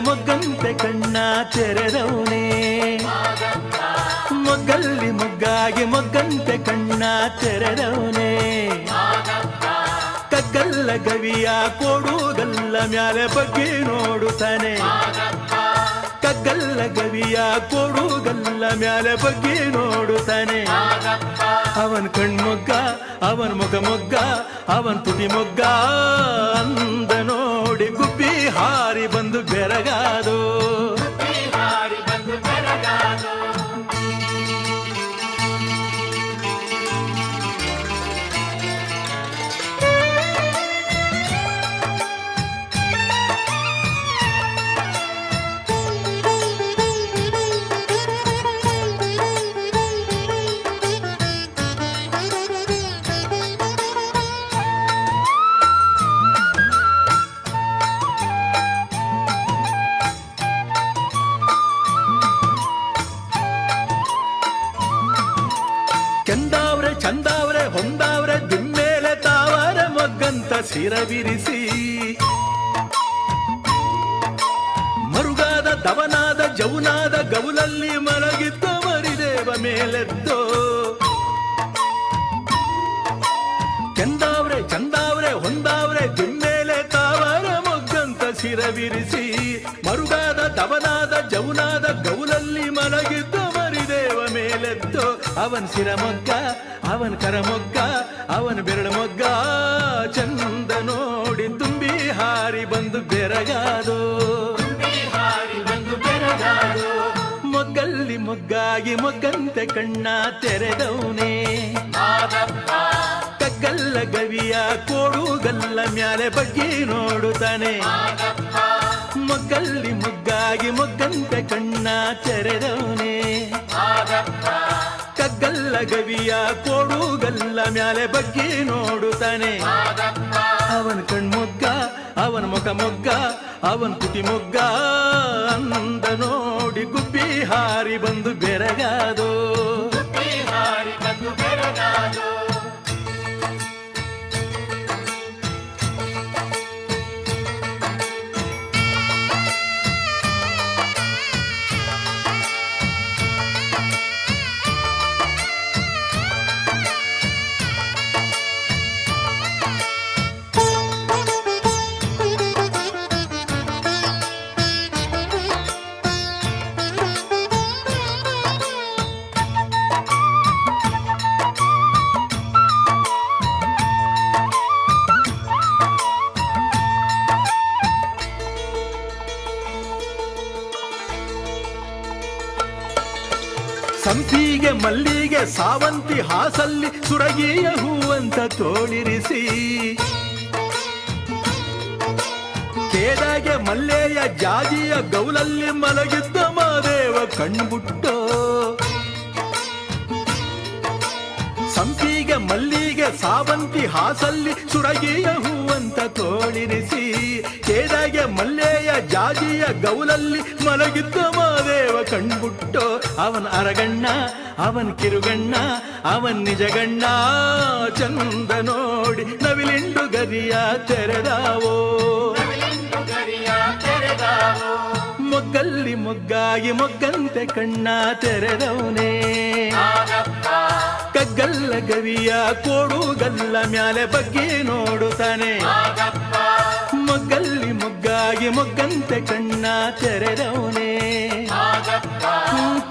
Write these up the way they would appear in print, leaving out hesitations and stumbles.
ಮೊಗ್ಗಂತೆ ಕಣ್ಣ ತೆರೆದವನೇ, ಮೊಗ್ಗಲ್ಲಿ ಮೊಗ್ಗಾಗಿ ಮೊಗ್ಗಂತೆ ಕಣ್ಣ ತೆರೆದವನೇ. ಕಗ್ಗಲ್ಲ ಗವಿಯ ಕೊಡುಗಲ್ಲ ಮ್ಯಾಲೆ ಬಗ್ಗೆ ನೋಡುತ್ತಾನೆ, ಕಗ್ಗಲ್ಲ ಗವಿಯ ಕೊಡುಗಲ್ಲ ಮ್ಯಾಲೆ ಬಗ್ಗೆ ನೋಡುತ್ತಾನೆ. ಅವನ್ ಕಣ್ಮೊಗ್ಗ, ಅವನ್ ಮುಖ ಮೊಗ್ಗ, ಅವನ್ ತುಟಿ ಮೊಗ್ಗ ಅಂದ ನೋಡಿ ಗುಬ್ಬಿ ಹಾರಿ ಬಂದು ಬೆರಗಾದೋ. ಕೆಂದಾವ್ರೆ ಚಂದಾವ್ರೆ ಹೊಂದಾವ್ರೆ ದಿಮ್ಮೇಲೆ ತಾವರೆ ಮೊಗ್ಗಂತ ಸಿರವಿರಿಸಿ, ಮರುಗಾದ ದವನಾದ ಜೌನಾದ ಗೌಲಲ್ಲಿ ಮಲಗಿದ್ದ ಮರಿದೇವ ಮೇಲೆದ್ದೋ. ಕೆಂದಾವ್ರೆ ಚಂದಾವ್ರೆ ಹೊಂದಾವ್ರೆ ದಿಮ್ಮೇಲೆ ತಾವರೆ ಮೊಗ್ಗಂತ ಸಿರವಿರಿಸಿ, ಮರುಗಾದ ದವನಾದ ಜೌನಾದ ಗೌಲಲ್ಲಿ ಮಲಗಿದ್ದ ಮರಿದೇವ ಮೇಲೆದ್ದೋ. ಅವನ್ ಸಿರಮೊಗ್ಗ, ಅವನ್ ಕರಮೊಗ್ಗ, ಅವನ್ ಬೆರಳು ಮೊಗ್ಗ ಚಂದ ನೋಡಿ ತುಂಬಿ ಹಾರಿ ಬಂದು ಬೆರಗಾದೋ. ಮೊಗ್ಗಲ್ಲಿ ಮೊಗ್ಗಾಗಿ ಮೊಗ್ಗಂತೆ ಕಣ್ಣ ತೆರೆದವನೇ, ಕಗ್ಗಲ್ಲ ಗವಿಯ ಕೊಡುಗಲ್ಲ ಮ್ಯಾಲೆ ಬಗ್ಗೆ ನೋಡುತ್ತಾನೆ. ಮೊಗ್ಗಲ್ಲಿ ಮೊಗ್ಗಾಗಿ ಮೊಗ್ಗಂತೆ ಕಣ್ಣ ತೆರೆದವನೇ, ಕಗ್ಗಲ್ಲ ಗವಿಯ ಕೊಡುಗಲ್ಲ ಮ್ಯಾಲೆ ಬಗ್ಗೆ ನೋಡುತ್ತಾನೆ. ಅವನ್ ಕಣ್ಮೊಗ್ಗ, ಅವನ್ ಮುಖ ಮೊಗ್ಗ, ಅವನ್ ತುಟಿ ಮೊಗ್ಗ ಅಂದ ನೋಡಿ ಗುಬ್ಬಿ ಹಾರಿ ಬಂದು ಬೆರಗಾದೋ. ಸಂಪಿಗೆ ಮಲ್ಲಿಗೆ ಸಾವಂತಿ ಹಾಸಲ್ಲಿ ಸುರಗಿಯ ಹೂವಂತ ತೋಳಿರಿಸಿ, ಕೇದಾಗೆ ಮಲ್ಲೆಯ ಜಾಜಿಯ ಗೌಲಲ್ಲಿ ಮಲಗಿದ್ದ ಮಾದೇವ ಕಣ್ಬುಟ್ಟೋ. ಸಂಪಿಗೆ ಮಲ್ಲಿಗೆ ಸಾವಂತಿ ಹಾಸಲ್ಲಿ ಸುರಗಿಯ ಹೂವಂತ ತೋಳಿರಿಸಿ, ಕೇದಾಗೆ ಮಲ್ಲೆಯ ಜಾಜಿಯ ಗೌಲಲ್ಲಿ ಮಲಗಿದ್ದ ಮಾದೇವ ಕಣ್ಬುಟ್ಟೋ. ಅವನ್ ಅರಗಣ್ಣ, ಅವನ್ ಕಿರುಗಣ್ಣ, ಅವನ್ ನಿಜಗಣ್ಣ ಚಂದ ನೋಡಿ ನವಿಲಿಂಡು ಗರಿಯ ತೆರೆದಾವೋ. ಮೊಗ್ಗಲ್ಲಿ ಮೊಗ್ಗಾಗಿ ಮೊಗ್ಗಂತೆ ಕಣ್ಣ ತೆರೆದವನೇ, ಕಗ್ಗಲ್ಲ ಗವಿಯ ಕೊಡುಗಲ್ಲ ಮ್ಯಾಲೆ ಬಗ್ಗೆ ನೋಡುತ್ತಾನೆ. ಮೊಗ್ಗಲ್ಲಿ ಮೊಗ್ಗಾಗಿ ಮೊಗ್ಗಂತೆ ಕಣ್ಣ ತೆರೆದವನೇ,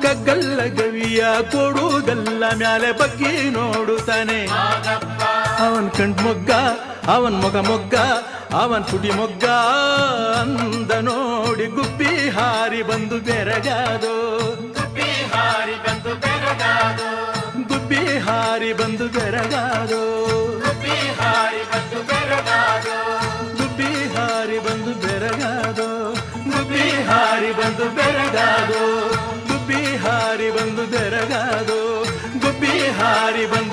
ಕಗ್ಗಲ್ಲ ಗವಿಯ ಕೊಡುಗಲ್ಲ ಮ್ಯಾಲೆ ಬಗ್ಗೆ ನೋಡುತ್ತಾನೆ. ಅವನ್ ಕಣ್ಮೊಗ್ಗ, ಅವನ್ ಮುಖ ಮೊಗ್ಗ, ಅವನ್ ತುಟಿ ಮೊಗ್ಗ ಅಂದ ನೋಡಿ ಗುಬ್ಬಿ ಹಾರಿ ಬಂದು ಬೆರಗಾದೋ. ಗುಬ್ಬಿ ಹಾರಿ ಬಂದು ಬೆರಗಾದೋ, ಗುಬ್ಬಿ ಹಾರಿ ಬಂದು ಬೆರಗಾದೋ, ಗುಬ್ಬಿ ಹಾರಿ ಬಂದು ಬೆರಗಾದೋ, ಗುಬ್ಬಿ ಹಾರಿ ಬಂದು ಬೆರಗಾದೋ, ಗುಬ್ಬಿ ಹಾರಿ ಬಂದು ಬೆರಗಾದೋ, ಗುಬ್ಬಿ ಹಾರಿ ಬಂದು ಬೆರಗಾದೋ, ಗುಬ್ಬಿ ಹಾರಿ ಬಂದು